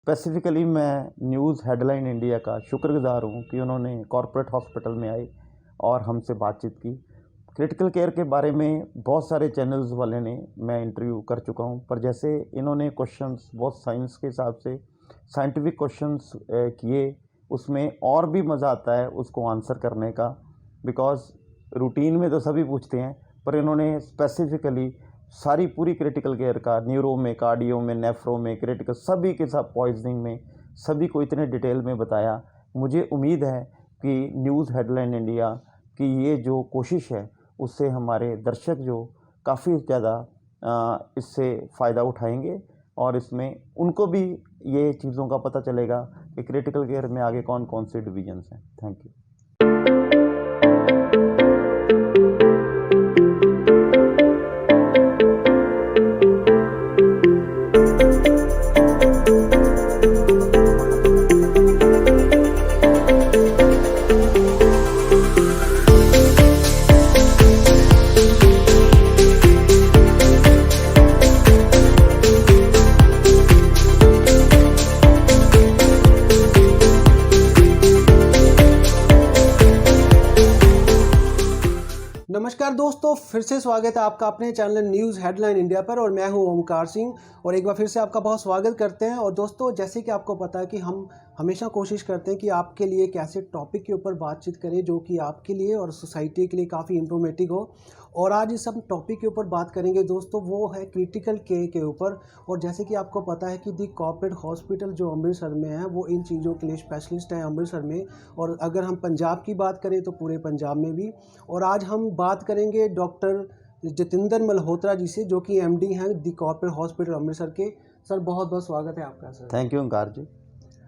Specifically मैं news headline India का शुक्रगुज़ार हूँ कि उन्होंने कॉर्पोरेट हॉस्पिटल में आए और हमसे बातचीत की। क्रिटिकल केयर के बारे में बहुत सारे चैनल्स वाले ने मैं इंटरव्यू कर चुका हूँ, पर जैसे इन्होंने क्वेश्चंस बहुत साइंस के हिसाब से साइंटिफिक क्वेश्चंस किए, उसमें और भी मज़ा आता है उसको आंसर करने का। बिकॉज़ रूटीन में तो सभी पूछते हैं, पर इन्होंने स्पेसिफ़िकली सारी पूरी क्रिटिकल केयर का, न्यूरो में, कार्डियो में, नेफ्रो में, क्रिटिकल सभी के सब, पॉइजनिंग में, सभी को इतने डिटेल में बताया। मुझे उम्मीद है कि न्यूज़ हेडलाइन इंडिया की ये जो कोशिश है उससे हमारे दर्शक जो काफ़ी ज़्यादा इससे फ़ायदा उठाएंगे और इसमें उनको भी ये चीज़ों का पता चलेगा कि क्रिटिकल केयर में आगे कौन कौन से डिवीजन्स हैं। Thank you. नमस्कार दोस्तों, फिर से स्वागत है आपका अपने चैनल न्यूज़ हेडलाइन इंडिया पर और मैं हूं ओमकार सिंह और एक बार फिर से आपका बहुत स्वागत करते हैं। और दोस्तों, जैसे कि आपको पता है कि हम हमेशा कोशिश करते हैं कि आपके लिए एक ऐसे टॉपिक के ऊपर बातचीत करें जो कि आपके लिए और सोसाइटी के लिए काफ़ी इंफॉर्मेटिव हो। और आज इस हम टॉपिक के ऊपर बात करेंगे दोस्तों, वो है क्रिटिकल केयर के ऊपर। और जैसे कि आपको पता है कि दी कॉर्पोरेट हॉस्पिटल जो अमृतसर में है वो इन चीज़ों के लिए स्पेशलिस्ट है अमृतसर में। और अगर हम पंजाब की बात करें तो पूरे पंजाब में भी। और आज हम बात करेंगे डॉक्टर जतिंदर मल्होत्रा जी से, जो कि एमडी हैं दी कॉर्पोरेट हॉस्पिटल अमृतसर के। सर, बहुत बहुत स्वागत है आपका। Sir thank you Omkar ji.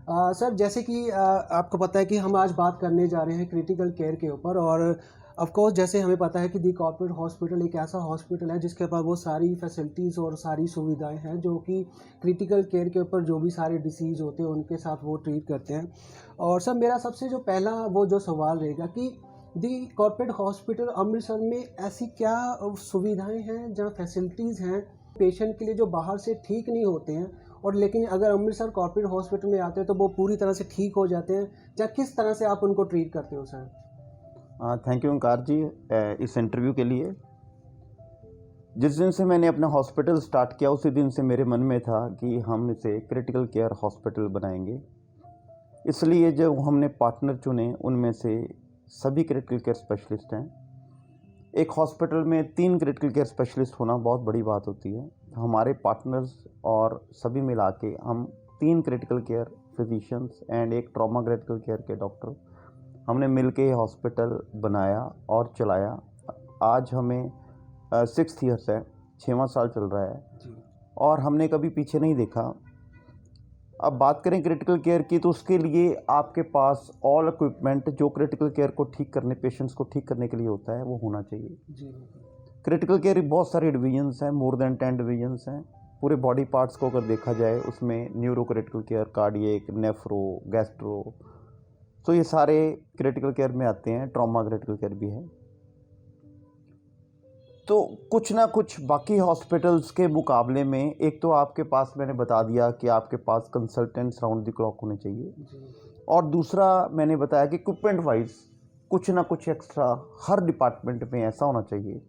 Sir, जैसे कि आपको पता है कि हम आज बात करने जा रहे हैं क्रिटिकल केयर के ऊपर। और ऑफ कोर्स जैसे हमें पता है कि दी कॉर्पोरेट हॉस्पिटल एक ऐसा हॉस्पिटल है जिसके पास वो सारी फैसिलिटीज़ और सारी सुविधाएं हैं जो कि क्रिटिकल केयर के ऊपर जो भी सारे डिसीज़ होते हैं उनके साथ वो ट्रीट करते हैं। और सर, मेरा सबसे जो पहला वो जो सवाल रहेगा कि दी कॉर्पोरेट हॉस्पिटल अमृतसर में ऐसी क्या सुविधाएं हैं, जहाँ फैसिलिटीज़ हैं पेशेंट के लिए जो बाहर से ठीक नहीं होते हैं, और लेकिन अगर अमृतसर कॉर्पोरेट हॉस्पिटल में आते हैं तो वो पूरी तरह से ठीक हो जाते हैं, या किस तरह से आप उनको ट्रीट करते हो सर? थैंक यू ओंकार जी इस इंटरव्यू के लिए। जिस दिन से मैंने अपना हॉस्पिटल स्टार्ट किया उसी दिन से मेरे मन में था कि हम इसे क्रिटिकल केयर हॉस्पिटल बनाएंगे। इसलिए जो हमने पार्टनर चुने उनमें से सभी क्रिटिकल केयर स्पेशलिस्ट हैं। एक हॉस्पिटल में 3 क्रिटिकल केयर स्पेशलिस्ट होना बहुत बड़ी बात होती है। हमारे पार्टनर्स और सभी मिला के हम 3 क्रिटिकल केयर फिजिशियंस एंड एक ट्रॉमा क्रिटिकल केयर के डॉक्टर हमने मिलके ये हॉस्पिटल बनाया और चलाया। आज हमें 6th ईयर्स है, 6वां साल चल रहा है और हमने कभी पीछे नहीं देखा। अब बात करें क्रिटिकल केयर की तो उसके लिए आपके पास ऑल इक्विपमेंट जो क्रिटिकल केयर को ठीक करने, पेशेंट्स को ठीक करने के लिए होता है, वो होना चाहिए जी। क्रिटिकल केयर बहुत सारे डिवीजन्स हैं, मोर देन 10 डिवीजन्स हैं। पूरे बॉडी पार्ट्स को अगर देखा जाए उसमें neuro critical care, cardiac, nephro, gastro, तो ये सारे क्रिटिकल केयर में आते हैं। ट्रॉमा क्रिटिकल केयर भी है। तो कुछ ना कुछ बाकी हॉस्पिटल्स के मुकाबले में, एक तो आपके पास मैंने बता दिया कि आपके पास कंसल्टेंट्स राउंड द क्लॉक होने चाहिए, और दूसरा मैंने बताया कि इक्विपमेंट वाइज कुछ ना कुछ एक्स्ट्रा हर डिपार्टमेंट में ऐसा होना चाहिए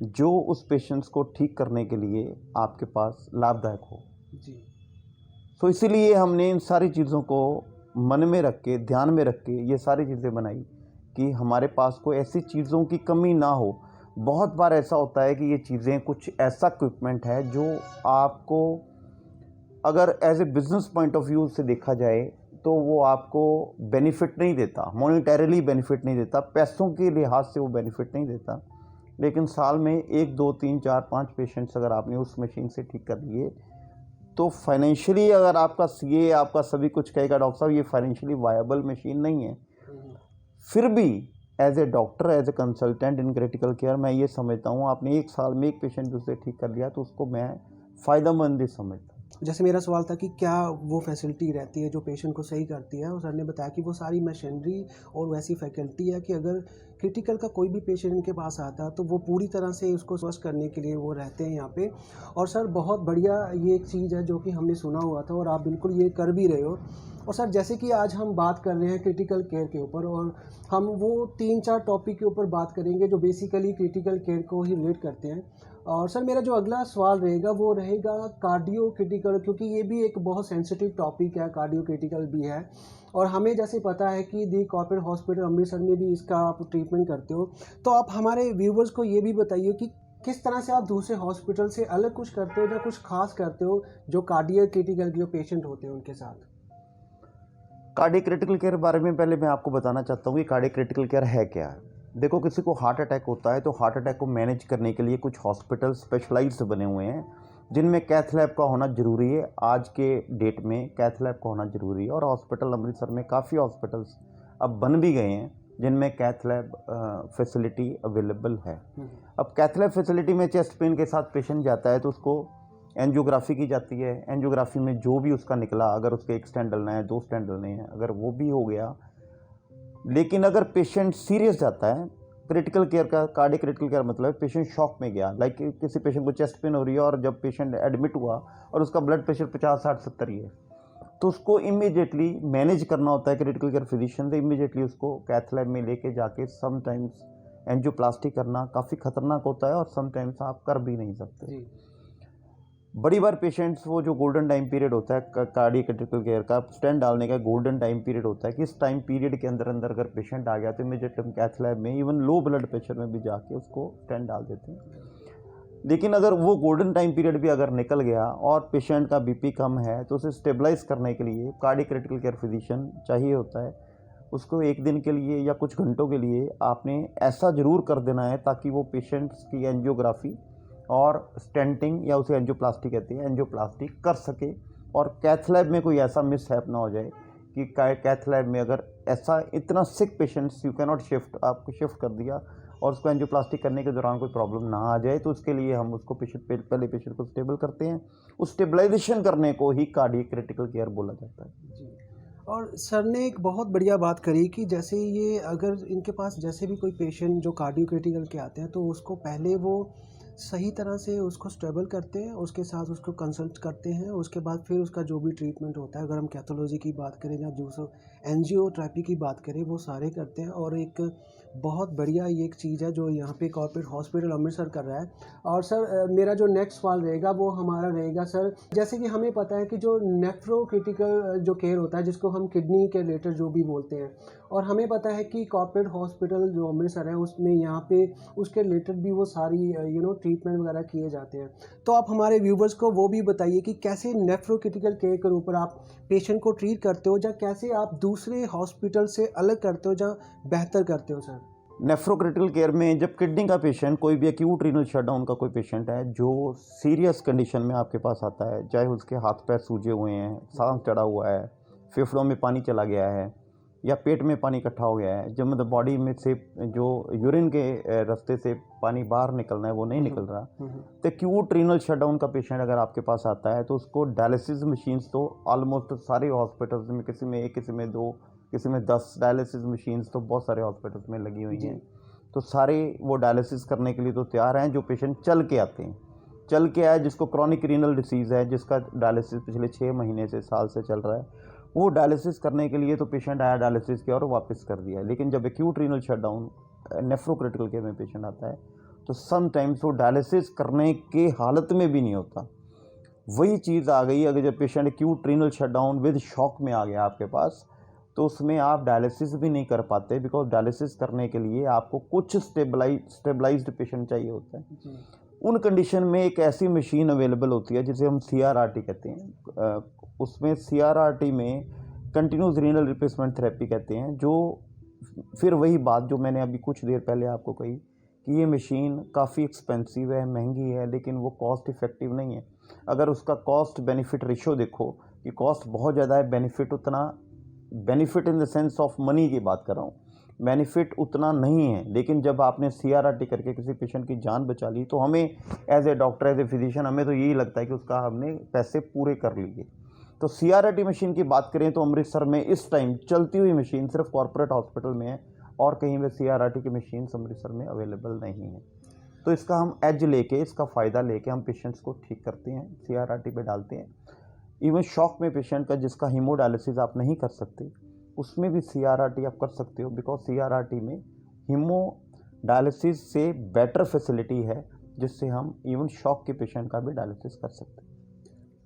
जो उस पेशेंट्स को ठीक करने के लिए आपके पास लाभदायक हो जी। तो इसीलिए हमने इन सारी चीज़ों को मन में रख के, ध्यान में रख के ये सारी चीज़ें बनाई कि हमारे पास कोई ऐसी चीज़ों की कमी ना हो। बहुत बार ऐसा होता है कि ये चीज़ें, कुछ ऐसा इक्विपमेंट है जो आपको अगर as a business point of view से देखा जाए तो वो आपको बेनिफिट नहीं देता, मॉनिटरीली बेनिफिट नहीं देता, पैसों के लिहाज से वो बेनिफिट नहीं देता। लेकिन साल में 1, 2, 3, 4, 5 पेशेंट्स अगर आपने उस मशीन से ठीक कर लिए तो फाइनेंशियली, अगर आपका सीए आपका सभी कुछ कहेगा डॉक्टर साहब ये फाइनेंशियली वायबल मशीन नहीं है, फिर भी as a doctor, as a consultant in critical care मैं ये समझता हूँ, आपने 1 साल में एक पेशेंट उसे ठीक कर लिया तो उसको मैं फ़ायदेमंद ही समझता हूँ। जैसे मेरा सवाल था कि क्या वो फैसिलिटी रहती है जो पेशेंट को सही करती है, और सर ने बताया कि वो सारी मशीनरी और वैसी फैकल्टी है कि अगर क्रिटिकल का कोई भी पेशेंट इनके पास आता है तो वो पूरी तरह से उसको स्वस्थ करने के लिए वो रहते हैं यहाँ पे। और सर बहुत बढ़िया ये एक चीज़ है जो कि हमने सुना हुआ था और आप बिल्कुल ये कर भी रहे हो। और सर जैसे कि आज हम बात कर रहे हैं क्रिटिकल केयर के ऊपर, और हम वो 3-4 टॉपिक के ऊपर बात करेंगे जो बेसिकली क्रिटिकल केयर को ही रिलेट करते हैं। और सर मेरा जो अगला सवाल रहेगा वो रहेगा कार्डियो क्रिटिकल, क्योंकि ये भी एक बहुत सेंसिटिव टॉपिक है, कार्डियो क्रिटिकल भी है। और हमें जैसे पता है कि दी कॉर्पोरेट हॉस्पिटल अमृतसर में भी इसका आप ट्रीटमेंट करते हो, तो आप हमारे व्यूवर्स को ये भी बताइए कि किस तरह से आप दूसरे हॉस्पिटल से अलग कुछ करते हो या कुछ खास करते हो जो कार्डियो क्रिटिकल के जो पेशेंट होते हैं उनके साथ। कार्डियक क्रिटिकल केयर बारे में पहले मैं आपको बताना चाहता हूँ कि कार्डियक क्रिटिकल केयर है क्या। देखो, किसी को हार्ट अटैक होता है तो हार्ट अटैक को मैनेज करने के लिए कुछ हॉस्पिटल स्पेशलाइज्ड बने हुए हैं जिनमें कैथ लैब का होना ज़रूरी है। आज के डेट में कैथ लैब का होना ज़रूरी है और हॉस्पिटल अमृतसर में काफ़ी हॉस्पिटल्स अब बन भी गए हैं जिनमें कैथ लैब फैसिलिटी अवेलेबल है। अब कैथ लैब फैसिलिटी में चेस्ट पेन के साथ पेशेंट जाता है तो उसको एंजियोग्राफी की जाती है। एंजियोग्राफी में जो भी उसका निकला, अगर उसके 1 स्टेंट डलना है, 2 स्टेंट डलने हैं, अगर वो भी हो गया। लेकिन अगर पेशेंट सीरियस जाता है, क्रिटिकल केयर का कार्डियक क्रिटिकल केयर मतलब है पेशेंट शॉक में गया, लाइक किसी पेशेंट को चेस्ट पेन हो रही है और जब पेशेंट एडमिट हुआ और उसका ब्लड प्रेशर 50, 60, 70 ही है, तो उसको इमीडिएटली मैनेज करना होता है क्रिटिकल केयर फिजिशियन से। इमीडिएटली उसको कैथ लैब में लेके जाके समटाइम्स एंजियोप्लास्टी करना काफ़ी खतरनाक होता है और समटाइम्स आप कर भी नहीं सकते। बड़ी बार पेशेंट्स वो जो गोल्डन टाइम पीरियड होता है कार्डियक क्रिटिकल केयर का, स्टेंट डालने का गोल्डन टाइम पीरियड होता है कि इस टाइम पीरियड के अंदर अगर पेशेंट आ गया तो इमीडिएटली हम कैथ लैब में इवन लो ब्लड प्रेशर में भी जाके उसको स्टेंट डाल देते हैं। लेकिन अगर वो गोल्डन टाइम पीरियड भी अगर निकल गया और पेशेंट का बीपी कम है तो उसे स्टेबलाइज करने के लिए कार्डियक क्रिटिकल केयर फिजिशियन चाहिए होता है। उसको 1 दिन के लिए या कुछ घंटों के लिए आपने ऐसा ज़रूर कर देना है ताकि वो पेशेंट्स की एंजियोग्राफी और स्टेंटिंग या उसे एंजियोप्लास्टी कहते हैं, एंजियोप्लास्टी कर सके। और कैथ लैब में कोई ऐसा मिसहैप ना हो जाए कि कैथ लैब में अगर ऐसा इतना sick patients you can not shift, आपको शिफ्ट कर दिया और उसको एंजियोप्लास्टी करने के दौरान कोई प्रॉब्लम ना आ जाए, तो उसके लिए हम उसको पहले पेशेंट को स्टेबल करते हैं। उस स्टेबलाइजेशन करने को ही कार्डियक क्रिटिकल केयर बोला जाता है। जी। और सर ने एक बहुत बढ़िया बात करी कि जैसे ये अगर इनके पास जैसे भी कोई पेशेंट जो कार्डियो क्रिटिकल के आते हैं तो उसको पहले वो सही तरह से उसको स्टेबल करते हैं, उसके साथ उसको कंसल्ट करते हैं, उसके बाद फिर उसका जो भी ट्रीटमेंट होता है, अगर हम पैथोलॉजी की बात करें या दूसरों एंजियोथेरेपी की बात करें, वो सारे करते हैं। और एक बहुत बढ़िया ये एक चीज़ है जो यहाँ पे कॉर्पोरेट हॉस्पिटल अमृतसर कर रहा है। और सर मेरा जो नेक्स्ट सवाल रहेगा वो हमारा रहेगा सर, जैसे कि हमें पता है कि जो नेफ्रो क्रिटिकल जो केयर होता है जिसको हम किडनी के रिलेटेड जो भी बोलते हैं, और हमें पता है कि कॉर्पोरेट हॉस्पिटल जो अमृतसर है उसमें यहाँ पे उसके रिलेटेड भी वो सारी ट्रीटमेंट वगैरह किए जाते हैं। तो आप हमारे व्यूवर्स को वो भी बताइए कि कैसे नेफ्रो क्रिटिकल केयर के ऊपर आप पेशेंट को ट्रीट करते हो या कैसे आप दूसरे हॉस्पिटल से अलग करते हो या बेहतर करते हो सर। नेफ्रो क्रिटिकल केयर में जब किडनी का पेशेंट, कोई भी एक्यूट रीनल शटडाउन का कोई पेशेंट है जो सीरियस कंडीशन में आपके पास आता है, चाहे उसके हाथ पैर सूजे हुए हैं, सांस चढ़ा हुआ है, फेफड़ों में पानी चला गया है या पेट में पानी इकट्ठा हो गया है, जब मतलब बॉडी में से जो यूरिन के रास्ते से पानी बाहर निकलना है वो नहीं निकल रहा, तो एक्यूट रीनल शटडाउन का पेशेंट अगर आपके पास आता है तो उसको डायलिसिस मशीन्स तो ऑलमोस्ट सारे हॉस्पिटल्स में, किसी में 1, किसी में 2, किसी में 10 डायलिसिस मशीन्स तो बहुत सारे हॉस्पिटल्स में लगी हुई हैं। तो सारे वो डायलिसिस करने के लिए तो तैयार हैं। जो पेशेंट चल के आते हैं, चल के आए, जिसको क्रॉनिक रीनल डिसीज़ है, जिसका डायलिसिस पिछले 6 महीने से, साल से चल रहा है, वो डायलिसिस करने के लिए तो पेशेंट आया, डायलिसिस किया और वापस कर दिया। लेकिन जब acute renal shutdown nephro critical care में पेशेंट आता है तो समटाइम्स वो डायलिसिस करने के हालत में भी नहीं होता। वही चीज़ आ गई, अगर जब patient acute renal shutdown with shock में आ गया आपके पास, तो उसमें आप डायलिसिस भी नहीं कर पाते, बिकॉज डायलिसिस करने के लिए आपको कुछ स्टेबलाइज्ड पेशेंट चाहिए होता है। उन कंडीशन में एक ऐसी मशीन अवेलेबल होती है जिसे हम CRRT कहते हैं। उसमें CRRT में कंटिन्यूस रीनल रिप्लेसमेंट थेरेपी कहते हैं, जो फिर वही बात जो मैंने अभी कुछ देर पहले आपको कही कि ये मशीन काफ़ी एक्सपेंसिव है, महंगी है, लेकिन वो कॉस्ट इफ़ेक्टिव नहीं है। अगर उसका कॉस्ट बेनिफिट रेशो देखो कि कॉस्ट बहुत ज़्यादा है, बेनिफिट उतना, benefit in the sense of money की बात कर रहा हूँ, बेनिफिट उतना नहीं है। लेकिन जब आपने CRRT करके किसी पेशेंट की जान बचा ली तो हमें as a doctor, as a physician, हमें तो यही लगता है कि उसका हमने पैसे पूरे कर लिए। तो CRRT मशीन की बात करें तो अमृतसर में इस टाइम चलती हुई मशीन सिर्फ कॉर्पोरेट हॉस्पिटल में है और कहीं पे CRRT की मशीन अमृतसर में अवेलेबल नहीं है। तो इसका हम एज लेके, इसका फ़ायदा लेके हम पेशेंट्स को ठीक करते हैं, CRRT पे डालते हैं। इवन शॉक में पेशेंट का जिसका हीमोडायलिसिस आप नहीं कर सकते, उसमें भी CRRT आप कर सकते हो, बिकॉज CRRT में हीमोडायलिसिस से बेटर फैसिलिटी है, जिससे हम इवन शॉक के पेशेंट का भी डायलिसिस कर सकते हैं।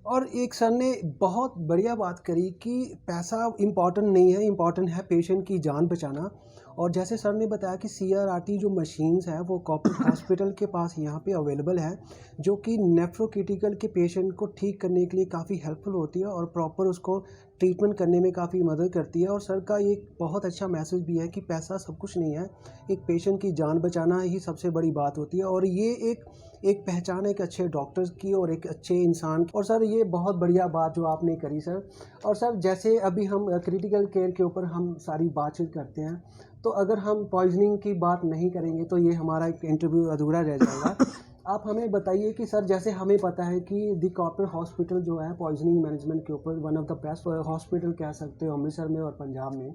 और एक सर ने बहुत बढ़िया बात करी कि पैसा इम्पॉर्टेंट नहीं है, इम्पॉर्टेंट है पेशेंट की जान बचाना। और जैसे सर ने बताया कि CRRT जो मशीन्स है वो कॉर्पोरेट हॉस्पिटल के पास यहाँ पे अवेलेबल है, जो कि नेफ्रोक्रिटिकल के पेशेंट को ठीक करने के लिए काफ़ी हेल्पफुल होती है और प्रॉपर उसको ट्रीटमेंट करने में काफ़ी मदद करती है। और सर का एक बहुत अच्छा मैसेज भी है कि पैसा सब कुछ नहीं है, एक पेशेंट की जान बचाना ही सबसे बड़ी बात होती है। और ये एक पहचान है एक अच्छे डॉक्टर्स की और एक अच्छे इंसान की। और सर ये बहुत बढ़िया बात जो आपने करी सर। और सर जैसे अभी हम क्रिटिकल केयर के ऊपर हम सारी बातचीत करते हैं, तो अगर हम पॉइजनिंग की बात नहीं करेंगे तो ये हमारा एक इंटरव्यू अधूरा रह जाएगा। आप हमें बताइए कि सर जैसे हमें पता है कि दी कॉर्पोरेट हॉस्पिटल जो है पॉइजनिंग मैनेजमेंट के ऊपर one of the best hospital कह सकते हो अमृतसर में और पंजाब में।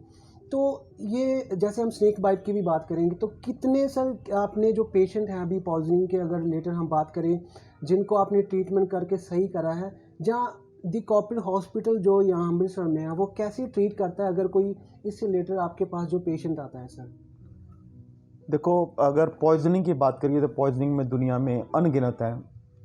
तो ये जैसे हम स्नेक बाइट की भी बात करेंगे तो कितने सर आपने जो पेशेंट हैं अभी पॉइजनिंग के अगर लेटर हम बात करें जिनको आपने ट्रीटमेंट करके सही करा है, जहाँ दी कॉर्पोरेट हॉस्पिटल जो यहाँ अमृतसर में है वो कैसे ट्रीट करता है अगर कोई इससे लेटर आपके पास जो पेशेंट आता है सर? देखो, अगर पॉइजनिंग की बात करिए तो पॉइजनिंग में दुनिया में अनगिनत है,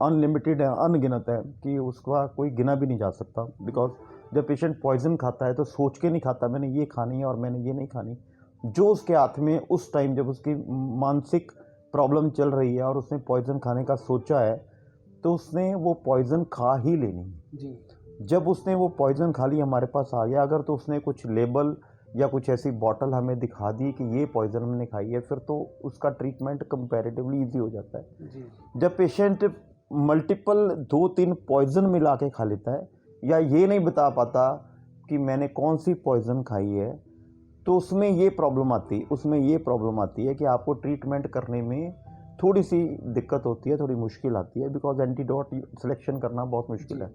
अनलिमिटेड है, अनगिनत है कि उसका कोई गिना भी नहीं जा सकता। बिकॉज जब पेशेंट पॉइजन खाता है तो सोच के नहीं खाता मैंने ये खानी है और मैंने ये नहीं खानी। जो उसके हाथ में उस टाइम जब उसकी मानसिक प्रॉब्लम चल रही है और उसने पॉइजन खाने का सोचा है, तो उसने वो पॉइजन खा ही लेनी है जी। जब उसने वो पॉइजन खा ली हमारे पास आ गया, अगर तो उसने कुछ लेबल या कुछ ऐसी बॉटल हमें दिखा दी कि ये पॉइजन हमने खाई है, फिर तो उसका ट्रीटमेंट कंपैरेटिवली इजी हो जाता है। जी। जब पेशेंट मल्टीपल 2-3 पॉइजन मिला के खा लेता है या ये नहीं बता पाता कि मैंने कौन सी पॉइजन खाई है, तो उसमें ये प्रॉब्लम आती है कि आपको ट्रीटमेंट करने में थोड़ी सी दिक्कत होती है, थोड़ी मुश्किल आती है, बिकॉज एंटीडोट सिलेक्शन करना बहुत मुश्किल है।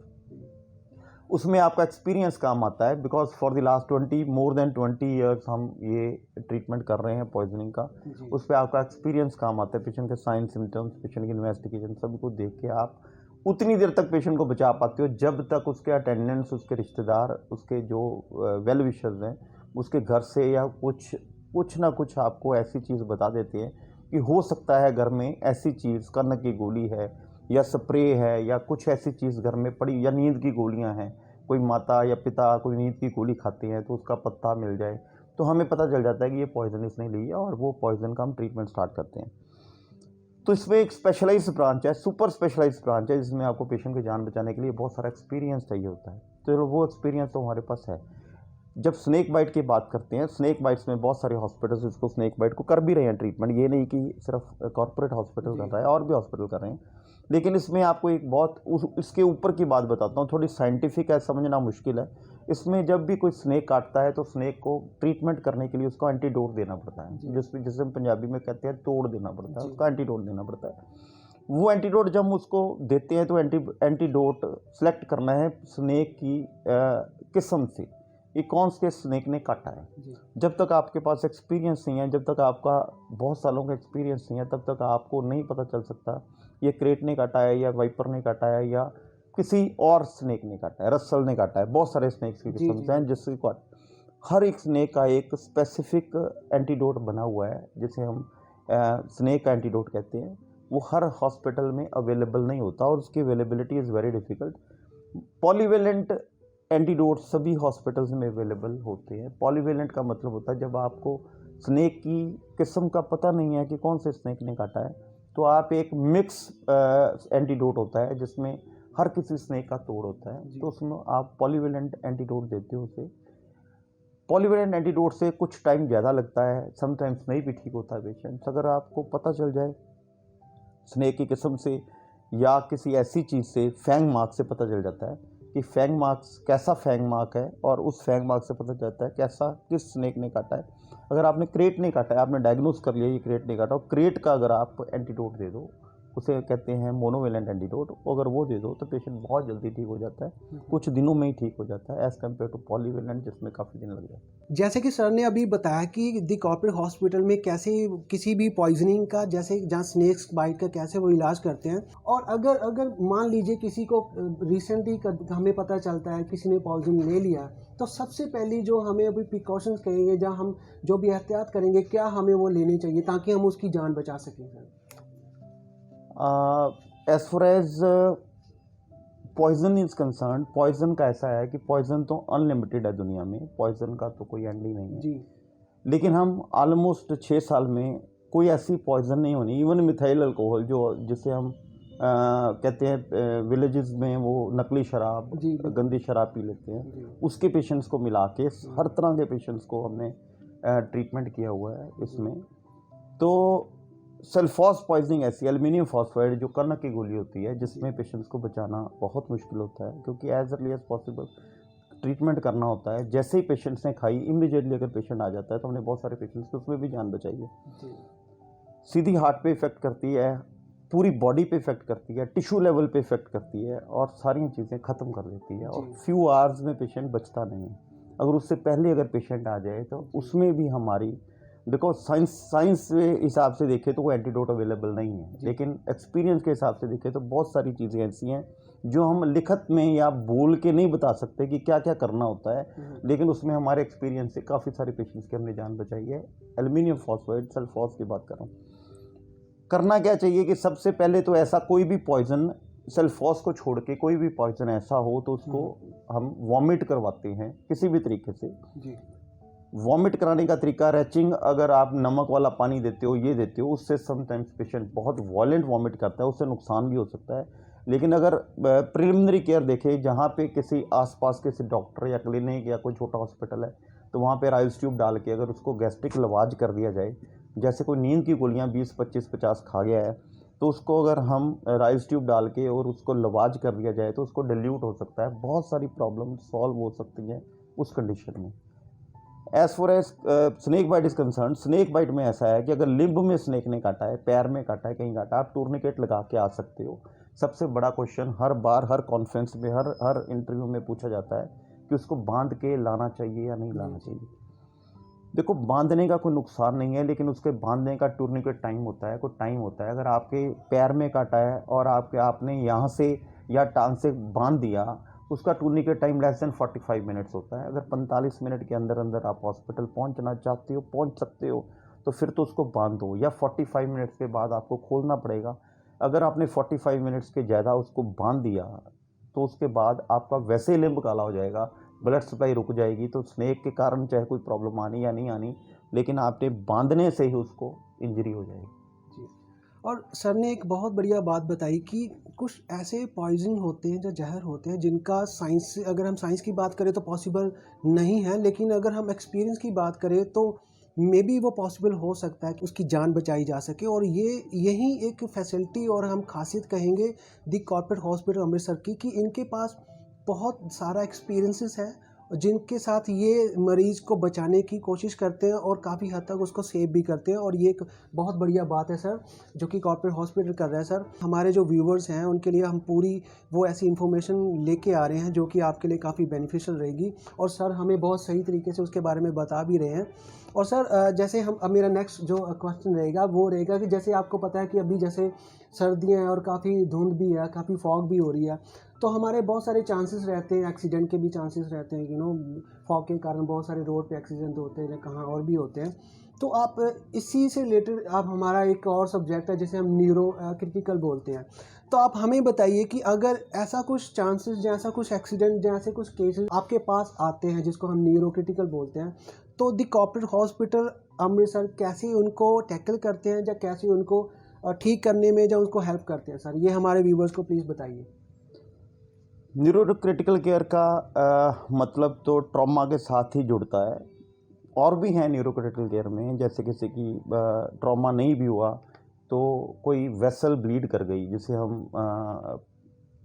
उसमें आपका एक्सपीरियंस काम आता है, because for the last more than 20 years हम ये ट्रीटमेंट कर रहे हैं पॉइजनिंग का। उस पर आपका एक्सपीरियंस काम आता है, पेशेंट के साइन सिम्टम्स, पेशेंट की इन्वेस्टिगेशन, सभी को देख के आप उतनी देर तक पेशेंट को बचा पाते हो जब तक उसके अटेंडेंट्स, उसके रिश्तेदार, उसके जो वेल विशर्स हैं उसके घर से या कुछ ना कुछ आपको ऐसी चीज़ बता देते हैं कि हो सकता है घर में ऐसी चीज़, कन्न की गोली है या स्प्रे है या कुछ ऐसी चीज़ घर में पड़ी, या नींद की गोलियां हैं, कोई माता या पिता कोई नींद की गोली खाते हैं तो उसका पत्ता मिल जाए, तो हमें पता चल जाता है कि ये पॉइजन इसने ली है और वो पॉइजन का हम ट्रीटमेंट स्टार्ट करते हैं। तो इसमें एक स्पेशलाइज्ड ब्रांच है, सुपर स्पेशलाइज्ड ब्रांच है, जिसमें आपको पेशेंट की जान बचाने के लिए बहुत सारा एक्सपीरियंस चाहिए होता है। तो वो एक्सपीरियंस तो हमारे पास है। जब स्नेक बाइट की बात करते हैं, स्नेक बाइट्स में बहुत सारे हॉस्पिटल्स इसको स्नेक बाइट को कर भी रहे हैं ट्रीटमेंट, ये नहीं कि सिर्फ कॉर्पोरेट हॉस्पिटल कर रहा है, और भी हॉस्पिटल कर रहे हैं। लेकिन इसमें आपको एक बहुत इसके ऊपर की बात बताता हूँ, थोड़ी साइंटिफिक है, समझना मुश्किल है। इसमें जब भी कोई स्नेक काटता है तो स्नेक को ट्रीटमेंट करने के लिए उसको एंटीडोट देना पड़ता है, जिसे हम पंजाबी में कहते हैं तोड़ देना पड़ता है, उसका एंटीडोट देना पड़ता है। वो एंटीडोट जब हम उसको देते हैं तो एंटीडोट सेलेक्ट करना है स्नेक की किस्म से, ये कौन से स्नेक ने काटा है। जब तक आपके पास एक्सपीरियंस नहीं है, जब तक आपका बहुत सालों का एक्सपीरियंस नहीं है, तब तक आपको नहीं पता चल सकता ये क्रेट ने काटा है या वाइपर ने काटा है या किसी और स्नेक ने काटा है, रसल ने काटा है। बहुत सारे स्नेक्स की किस्म हैं जिससे हर एक स्नेक का एक स्पेसिफिक एंटीडोट बना हुआ है, जिसे हम स्नेक का एंटीडोट कहते हैं। वो हर हॉस्पिटल में अवेलेबल नहीं होता और उसकी availability is very difficult. Polyvalent antidote सभी हॉस्पिटल्स में अवेलेबल होते हैं। पॉलीवेलेंट का मतलब होता है जब आपको स्नेक की किस्म का पता नहीं है कि कौन से स्नेक ने काटा है, तो आप एक मिक्स एंटीडोट होता है जिसमें हर किसी स्नेक का तोड़ होता है, तो उसमें आप पॉलीवेलेंट एंटीडोट देते हो उसे। पॉलीवेलेंट एंटीडोट से कुछ टाइम ज़्यादा लगता है, समटाइम्स नहीं भी ठीक होता है पेशेंट। अगर आपको पता चल जाए स्नेक की किस्म से या किसी ऐसी चीज़ से, फैंग मार्क से पता चल जाता है कि फैंग मार्क्स कैसा फैंग मार्क है, और उस फैंग मार्क से पता चलता है कैसा किस स्नेक ने काटा है। अगर आपने क्रेट नहीं काटा है, आपने डायग्नोज कर लिया ये क्रेट नहीं काटा, और क्रेट का अगर आप एंटीडोट दे दो उसे कहते हैं मोनोवेलेंट एंटीडोट, अगर वो दे दो तो पेशेंट बहुत जल्दी ठीक हो जाता है, कुछ दिनों में ही ठीक हो जाता है, एज़ कम्पेयर टू पॉलीवेलेंट जिसमें काफ़ी दिन लग जाते हैं। जैसे कि सर ने अभी बताया कि दी कॉर्पोरेट हॉस्पिटल में कैसे किसी भी पॉइजनिंग का, जैसे जहाँ स्नेक्स बाइट का कैसे वो इलाज करते हैं, और अगर अगर मान लीजिए किसी को रिसेंटली हमें पता चलता है किसी ने पॉइजन ले लिया, तो सबसे पहली जो हमें अभी प्रिकॉशंस कहेंगे, जहाँ हम जो भी एहतियात करेंगे, क्या हमें वो लेनी चाहिए ताकि हम उसकी जान बचा सकें sir? As far as poison is concern, poison का ऐसा है कि पॉइजन तो अनलिमिटेड है दुनिया में, पॉइजन का तो कोई एंड ही नहीं है। जी। लेकिन हम ऑलमोस्ट 6 साल में कोई ऐसी पॉइजन नहीं होनी, इवन मिथाइल अल्कोहल जो जिसे हम कहते हैं विलेजेस में वो नकली शराब, जी बिल्कुल। गंदी शराब पी लेते हैं, जी। उसके पेशेंट्स को मिला के हर तरह के पेशेंट्स को हमने ट्रीटमेंट किया हुआ है इसमें। तो सल्फॉस पॉइजनिंग ऐसी एल्युमिनियम फॉस्फाइड जो कर्ण की गोली होती है, जिसमें पेशेंट्स को बचाना बहुत मुश्किल होता है, क्योंकि as early as possible treatment करना होता है। जैसे ही पेशेंट्स ने खाई, इमीडिएटली अगर पेशेंट आ जाता है, तो हमने बहुत सारे पेशेंट्स की उसमें भी जान बचाई है। सीधी हार्ट पे इफेक्ट करती है, पूरी बॉडी पे इफेक्ट करती है, टिश्यू लेवल पे इफेक्ट करती है, और सारी चीज़ें ख़त्म कर देती है, और फ्यू आवर्स में पेशेंट बचता नहीं है। अगर उससे पहले अगर पेशेंट आ जाए तो उसमें भी हमारी, बिकॉज साइंस के हिसाब से देखें तो वो एंटीडोट अवेलेबल नहीं है, लेकिन एक्सपीरियंस के हिसाब से देखें तो बहुत सारी चीज़ें ऐसी हैं जो हम लिखत में या बोल के नहीं बता सकते कि क्या क्या करना होता है, लेकिन उसमें हमारे एक्सपीरियंस से काफ़ी सारे पेशेंट्स की हमने जान बचाई है। एल्युमिनियम फॉस्फाइड, सल्फॉस की बात कर रहा हूँ। करना क्या चाहिए कि सबसे पहले तो ऐसा कोई भी पॉइजन, सल्फॉस को छोड़ के कोई भी पॉइजन ऐसा हो तो उसको हम वॉमिट करवाते हैं किसी भी तरीके से। जी। वॉमिट कराने का तरीका, रैचिंग, अगर आप नमक वाला पानी देते हो, ये देते हो, उससे समटाइम्स पेशेंट बहुत वॉयलेंट वॉमिट करता है, उससे नुकसान भी हो सकता है। लेकिन अगर प्रिलिमिनरी केयर देखें, जहाँ पे किसी आसपास किसी डॉक्टर या क्लिनिक या कोई छोटा हॉस्पिटल है, तो वहाँ पे राइस ट्यूब डाल के अगर उसको गैस्ट्रिक लवाज कर दिया जाए, जैसे कोई नींद की गोलियाँ 20, 25, 50 खा गया है, तो उसको अगर हम राइस ट्यूब डाल के और उसको लवाज कर दिया जाए तो उसको डिल्यूट हो सकता है, बहुत सारी प्रॉब्लम सॉल्व हो सकती हैं उस कंडीशन में। As for as snake bite is concern, snake bite में ऐसा है कि अगर लिम्ब में स्नेक ने काटा है, पैर में काटा है, कहीं काटा, आप टूर्निकेट लगा के आ सकते हो। सबसे बड़ा क्वेश्चन हर बार, हर कॉन्फ्रेंस में, हर इंटरव्यू में पूछा जाता है कि उसको बांध के लाना चाहिए या नहीं लाना चाहिए। देखो, बांधने का कोई नुकसान नहीं है, लेकिन उसके बांधने का टूर्निकेट टाइम होता है, कोई टाइम होता है। अगर आपके पैर में काटा है और आपने यहाँ से या टांग से बांध दिया, उसका tourniquet time less than 45 minutes होता है। अगर 45 मिनट के अंदर अंदर आप हॉस्पिटल पहुँचना चाहते हो, पहुँच सकते हो, तो फिर तो उसको बांध दो, या 45 मिनट्स के बाद आपको खोलना पड़ेगा। अगर आपने 45 मिनट्स के ज़्यादा उसको बांध दिया, तो उसके बाद आपका वैसे ही लिम्ब काला हो जाएगा, ब्लड सप्लाई रुक जाएगी। तो स्नेक के कारण चाहे कोई प्रॉब्लम आनी या नहीं आनी, लेकिन आपने बांधने से ही उसको इंजरी हो जाएगी। जी। और सर ने एक बहुत बढ़िया बात बताई कि कुछ ऐसे पॉइजन होते हैं, जो जहर होते हैं, जिनका साइंस से, अगर हम साइंस की बात करें तो पॉसिबल नहीं है, लेकिन अगर हम एक्सपीरियंस की बात करें तो मे बी वो पॉसिबल हो सकता है कि उसकी जान बचाई जा सके। और यही एक फैसिलिटी और हम खासियत कहेंगे दी कॉर्पोरेट हॉस्पिटल अमृतसर की, कि इनके पास बहुत सारा एक्सपीरियंसेस है, जिनके साथ ये मरीज़ को बचाने की कोशिश करते हैं और काफ़ी हद तक उसको सेव भी करते हैं। और ये एक बहुत बढ़िया बात है सर, जो कि कॉर्पोरेट हॉस्पिटल कर रहा है सर। हमारे जो व्यूवर्स हैं उनके लिए हम पूरी वो ऐसी इन्फॉर्मेशन लेके आ रहे हैं जो कि आपके लिए काफ़ी बेनिफिशियल रहेगी, और सर हमें बहुत सही तरीके से उसके बारे में बता भी रहे हैं। और सर जैसे हम, अब मेरा नेक्स्ट जो क्वेश्चन रहेगा वो रहेगा कि जैसे आपको पता है कि अभी जैसे सर्दियाँ हैं और काफ़ी धुंध भी है, काफ़ी फॉग भी हो रही है, तो हमारे बहुत सारे चांसेस रहते हैं, एक्सीडेंट के भी चांसेस रहते हैं, फॉग के कारण बहुत सारे रोड पे एक्सीडेंट होते हैं, कहाँ और भी होते हैं। तो आप इसी से रिलेटेड, आप, हमारा एक और सब्जेक्ट है जिसे हम न्यूरो क्रिटिकल बोलते हैं, तो आप हमें बताइए कि अगर ऐसा कुछ चांसेस, जैसा कुछ एक्सीडेंट, जैसे कुछ केसेस आपके पास आते हैं जिसको हम न्यूरो क्रिटिकल बोलते हैं, तो दी कॉर्पोरेट हॉस्पिटल अमृतसर कैसे उनको टैकल करते हैं, या कैसे उनको ठीक करने में, या उनको हेल्प करते हैं सर, ये हमारे व्यूवर्स को प्लीज़ बताइए। न्यूरो क्रिटिकल केयर का मतलब तो ट्रॉमा के साथ ही जुड़ता है। और भी हैं न्यूरो क्रिटिकल केयर में, जैसे किसी की ट्रॉमा नहीं भी हुआ तो कोई वेसल ब्लीड कर गई, जिसे हम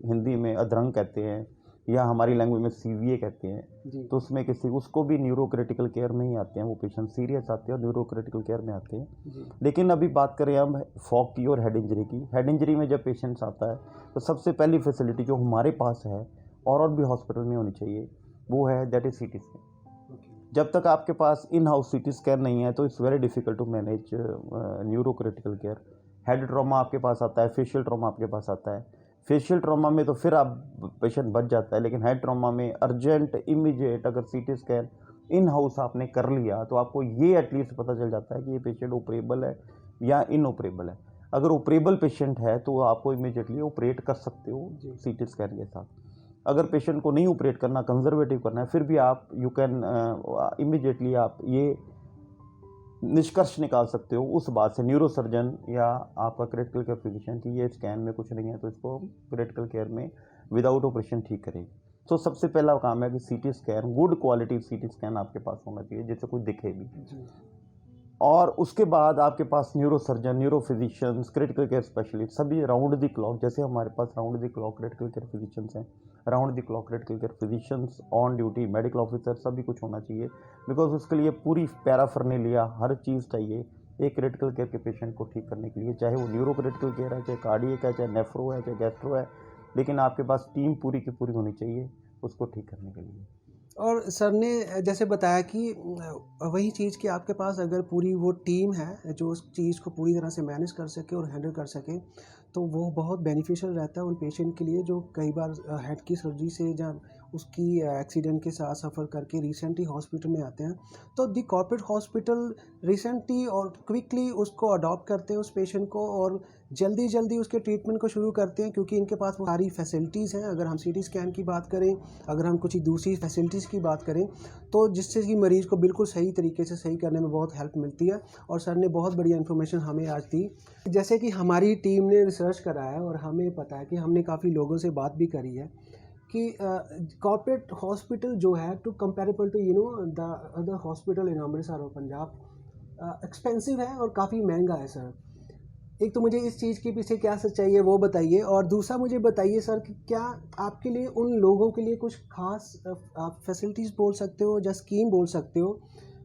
हिंदी में अधरंग कहते हैं, या हमारी लैंग्वेज में सीवीए कहते हैं, जी तो उसमें उसको भी न्यूरो क्रिटिकल केयर में ही आते हैं। वो पेशेंट सीरियस आते हैं और न्यूरो क्रिटिकल केयर में आते हैं। जी लेकिन अभी बात करें हम फॉग की और हेड इंजरी की। हेड इंजरी में जब पेशेंट्स आता है तो सबसे पहली फैसिलिटी जो हमारे पास है और भी हॉस्पिटल में होनी चाहिए, वो है दैट इज़ सीटी स्कैन। जब तक आपके पास इन हाउस सीटी स्कैन नहीं है तो it's very difficult to manage neuro critical care. Head trauma आपके पास आता है, फेशियल ट्रॉमा आपके पास आता है। फेशियल ट्रॉमा में तो फिर आप पेशेंट बच जाता है, लेकिन हेड ट्रॉमा में अर्जेंट इमीडिएट अगर सीटी स्कैन इन हाउस आपने कर लिया तो आपको ये एटलीस्ट पता चल जाता है कि ये पेशेंट ऑपरेबल है या इनऑपरेबल है। अगर ऑपरेबल पेशेंट है तो आपको इमीडिएटली ऑपरेट कर सकते हो सीटी स्कैन के साथ। अगर पेशेंट को नहीं ऑपरेट करना, कंजर्वेटिव करना है, फिर भी आप यू कैन इमीडिएटली आप ये निष्कर्ष निकाल सकते हो उस बात से, न्यूरो सर्जन या आपका क्रिटिकल केयर फिजिशियन, की ये स्कैन में कुछ नहीं है तो इसको क्रिटिकल केयर में विदाउट ऑपरेशन ठीक करेगी। तो सबसे पहला काम है कि CT scan, good quality CT scan आपके पास होना चाहिए जिससे कुछ दिखे भी। और उसके बाद आपके पास neuro surgeon, neuro physicians, critical care specialist सभी राउंड द क्लॉक, जैसे हमारे पास round the clock critical care physicians हैं, round the clock critical care physicians on duty, medical officer, सभी कुछ होना चाहिए। बिकॉज उसके लिए पूरी पैराफर्नेलिया हर चीज़ चाहिए एक क्रिटिकल केयर के पेशेंट को ठीक करने के लिए, चाहे वो न्यूरो क्रिटिकल केयर है, चाहे कार्डियक है, चाहे नेफ्रो है, चाहे गैस्ट्रो है, लेकिन आपके पास टीम पूरी की पूरी होनी चाहिए उसको ठीक करने के लिए। और सर ने जैसे बताया कि वही चीज़ कि आपके पास अगर पूरी वो टीम है जो उस चीज़ को पूरी तरह से मैनेज कर सके और हैंडल कर सके, तो वो बहुत बेनिफिशियल रहता है उन पेशेंट के लिए जो कई बार हेड की सर्जरी से जब उसकी एक्सीडेंट के साथ सफ़र करके रिसेंटली हॉस्पिटल में आते हैं, तो दी कॉर्पोरेट हॉस्पिटल रिसेंटली और क्विकली उसको अडॉप्ट करते हैं उस पेशेंट को और जल्दी जल्दी उसके ट्रीटमेंट को शुरू करते हैं, क्योंकि इनके पास वो सारी फैसिलिटीज़ हैं। अगर हम सीटी स्कैन की बात करें, अगर हम कुछ दूसरी फैसिलिटीज़ की बात करें, तो जिससे कि मरीज़ को बिल्कुल सही तरीके से सही करने में बहुत हेल्प मिलती है। और सर ने बहुत बढ़िया इन्फॉर्मेशन हमें आज दी। जैसे कि हमारी टीम ने रिसर्च करा है और हमें पता है कि हमने काफ़ी लोगों से बात भी करी है कि कॉर्पोरेट हॉस्पिटल जो है to comparable to the other hospital in Amritsar और पंजाब एक्सपेंसिव है और काफ़ी महंगा है सर। एक तो मुझे इस चीज़ के पीछे क्या सच्चाई है वो बताइए, और दूसरा मुझे बताइए सर कि क्या आपके लिए उन लोगों के लिए कुछ खास आप फैसिलिटीज़ बोल सकते हो या स्कीम बोल सकते हो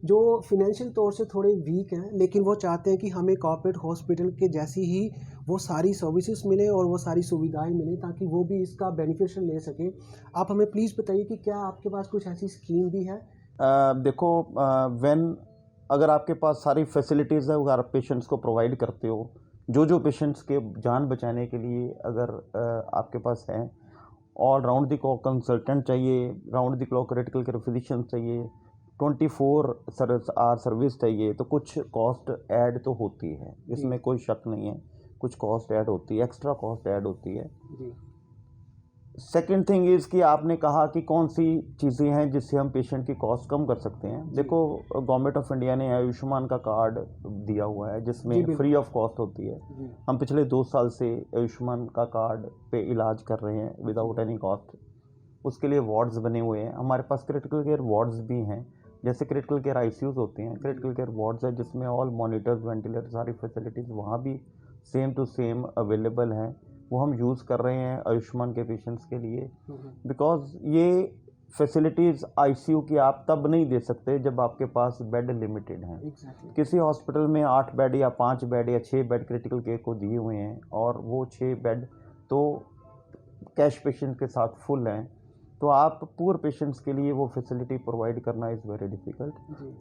जो फिनेंशियल तौर से थोड़े वीक हैं, लेकिन वो चाहते हैं कि हमें कॉर्पोरेट हॉस्पिटल के जैसी ही वो सारी सर्विसेज मिले और वो सारी सुविधाएं मिलें ताकि वो भी इसका बेनिफिशियल ले सकें। आप हमें प्लीज़ बताइए कि क्या आपके पास कुछ ऐसी स्कीम भी है? देखो, अगर आपके पास सारी फैसिलिटीज़ है, अगर आप पेशेंट्स को प्रोवाइड करते हो, जो पेशेंट्स के जान बचाने के लिए अगर आपके पास है, और राउंड द क्लॉक कंसल्टेंट चाहिए, round the clock critical care physician चाहिए, 24 आवर सर्विस चाहिए, तो कुछ कॉस्ट ऐड तो होती है, इसमें कोई शक नहीं है। कुछ कॉस्ट ऐड होती है, एक्स्ट्रा कॉस्ट ऐड होती है। सेकेंड थिंग इज़ कि आपने कहा कि कौन सी चीज़ें हैं जिससे हम पेशेंट की कॉस्ट कम कर सकते हैं। देखो, गवर्नमेंट ऑफ इंडिया ने आयुष्मान का कार्ड दिया हुआ है जिसमें फ्री ऑफ कॉस्ट होती है। हम पिछले 2 साल से आयुष्मान का कार्ड पे इलाज कर रहे हैं विदाउट एनी कॉस्ट। उसके लिए वार्ड्स बने हुए हैं, हमारे पास क्रिटिकल केयर वार्ड्स भी हैं, जैसे क्रिटिकल केयर आईसीयूज़ होते हैं, क्रिटिकल केयर वार्ड्स है जिसमें ऑल मॉनिटर्स, वेंटिलेटर, सारी फैसिलिटीज़ वहाँ भी सेम टू सेम अवेलेबल हैं। वो हम यूज़ कर रहे हैं आयुष्मान के पेशेंट्स के लिए, बिकॉज ये फैसिलिटीज़ आईसीयू की आप तब नहीं दे सकते जब आपके पास बेड लिमिटेड हैं। किसी हॉस्पिटल में 8 बेड या 5 बेड या 6 बेड क्रिटिकल केयर को दिए हुए हैं और वो 6 बेड तो कैश पेशेंट के साथ फुल हैं, तो आप पुअर पेशेंट्स के लिए वो फैसिलिटी प्रोवाइड करना इज़ वेरी डिफ़िकल्ट।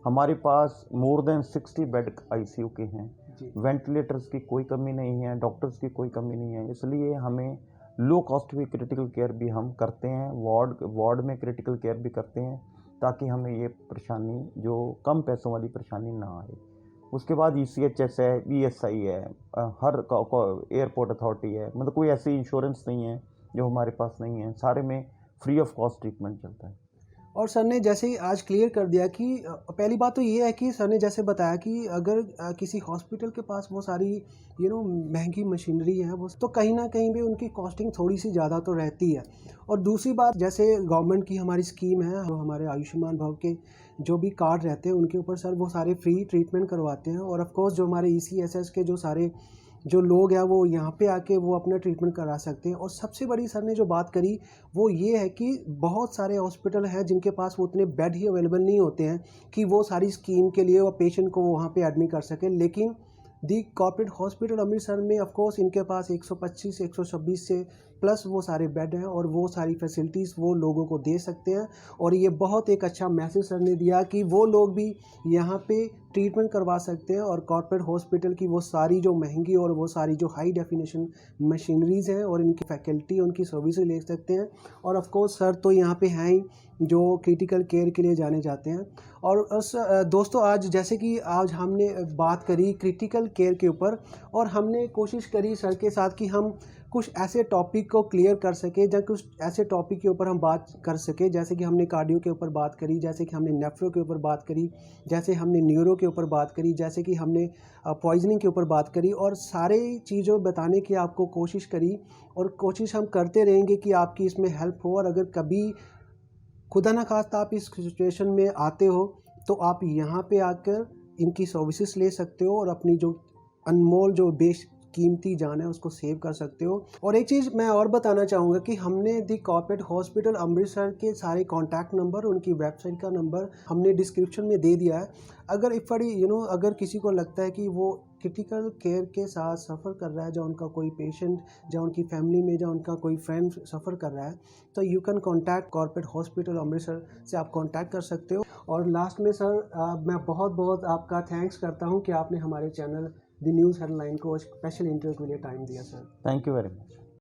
हमारे पास मोर देन 60 बेड आईसीयू के हैं, वेंटिलेटर्स की कोई कमी नहीं है, डॉक्टर्स की कोई कमी नहीं है, इसलिए हमें लो कॉस्ट भी क्रिटिकल केयर भी हम करते हैं, वार्ड में क्रिटिकल केयर भी करते हैं, ताकि हमें ये परेशानी, जो कम पैसों वाली परेशानी ना आए। उसके बाद ECHS है, ESI है, हर एयरपोर्ट अथॉरिटी है, मतलब कोई ऐसी इंश्योरेंस नहीं है जो हमारे पास नहीं है, सारे में फ्री ऑफ कॉस्ट ट्रीटमेंट चलता है। और सर ने जैसे ही आज क्लियर कर दिया कि पहली बात तो ये है कि सर ने जैसे बताया कि अगर किसी हॉस्पिटल के पास वो सारी महंगी मशीनरी है वो, तो कहीं ना कहीं भी उनकी कॉस्टिंग थोड़ी सी ज़्यादा तो रहती है। और दूसरी बात, जैसे गवर्नमेंट की हमारी स्कीम है, जो हमारे आयुष्मान भव के जो भी कार्ड रहते हैं उनके ऊपर सर वो सारे फ्री ट्रीटमेंट करवाते हैं। और ऑफकोर्स जो हमारे ECHS के जो सारे जो लोग हैं वो यहाँ पे आके वो अपना ट्रीटमेंट करा सकते हैं। और सबसे बड़ी सर ने जो बात करी वो ये है कि बहुत सारे हॉस्पिटल हैं जिनके पास वो उतने बेड ही अवेलेबल नहीं होते हैं कि वो सारी स्कीम के लिए वो पेशेंट को वहाँ पे एडमिट कर सकें, लेकिन दी कॉर्पोरेट हॉस्पिटल अमृतसर में ऑफ कोर्स इनके पास 125 से 126 से प्लस वो सारे बेड हैं और वो सारी फैसिलिटीज़ वो लोगों को दे सकते हैं। और ये बहुत एक अच्छा मैसेज सर ने दिया कि वो लोग भी यहाँ पे ट्रीटमेंट करवा सकते हैं और कॉर्पोरेट हॉस्पिटल की वो सारी जो महंगी और वो सारी जो हाई डेफिनेशन मशीनरीज़ हैं और इनकी फैकल्टी उनकी सर्विसेज ले सकते हैं। और ऑफ कोर्स सर तो यहाँ पे हैं ही जो क्रिटिकल केयर के लिए जाने जाते हैं। और दोस्तों आज जैसे कि आज हमने बात करी क्रिटिकल केयर के ऊपर और हमने कोशिश करी सर के साथ कि हम कुछ ऐसे टॉपिक को क्लियर कर सके या कुछ ऐसे टॉपिक के ऊपर हम बात कर सके, जैसे कि हमने कार्डियो के ऊपर बात करी, जैसे कि हमने नेफ्रो के ऊपर बात करी, जैसे हमने न्यूरो के ऊपर बात करी, जैसे कि हमने पॉइजनिंग के ऊपर बात करी और सारे चीज़ों बताने की आपको कोशिश करी। और कोशिश हम करते रहेंगे कि आपकी इसमें हेल्प हो। और अगर कभी खुदा ना खास्ता आप इस सिचुएशन में आते हो तो आप यहाँ पे आकर इनकी सर्विसेज ले सकते हो और अपनी जो अनमोल जो कीमती जान है उसको सेव कर सकते हो। और एक चीज़ मैं और बताना चाहूँगा कि हमने दी कॉर्पोरेट हॉस्पिटल अमृतसर के सारे कॉन्टैक्ट नंबर, उनकी वेबसाइट का नंबर हमने डिस्क्रिप्शन में दे दिया है। अगर अगर किसी को लगता है कि वो क्रिटिकल केयर के साथ सफ़र कर रहा है, जो उनका कोई पेशेंट, जो उनकी फैमिली में जो उनका कोई फ्रेंड सफ़र कर रहा है, तो you can contact corporate hospital Amritsar से आप कॉन्टैक्ट कर सकते हो। और लास्ट में सर मैं बहुत बहुत आपका थैंक्स करता हूँ कि आपने हमारे चैनल द न्यूज़ हेडलाइन को स्पेशल इंटरव्यू के लिए टाइम दिया sir. Thank you very much.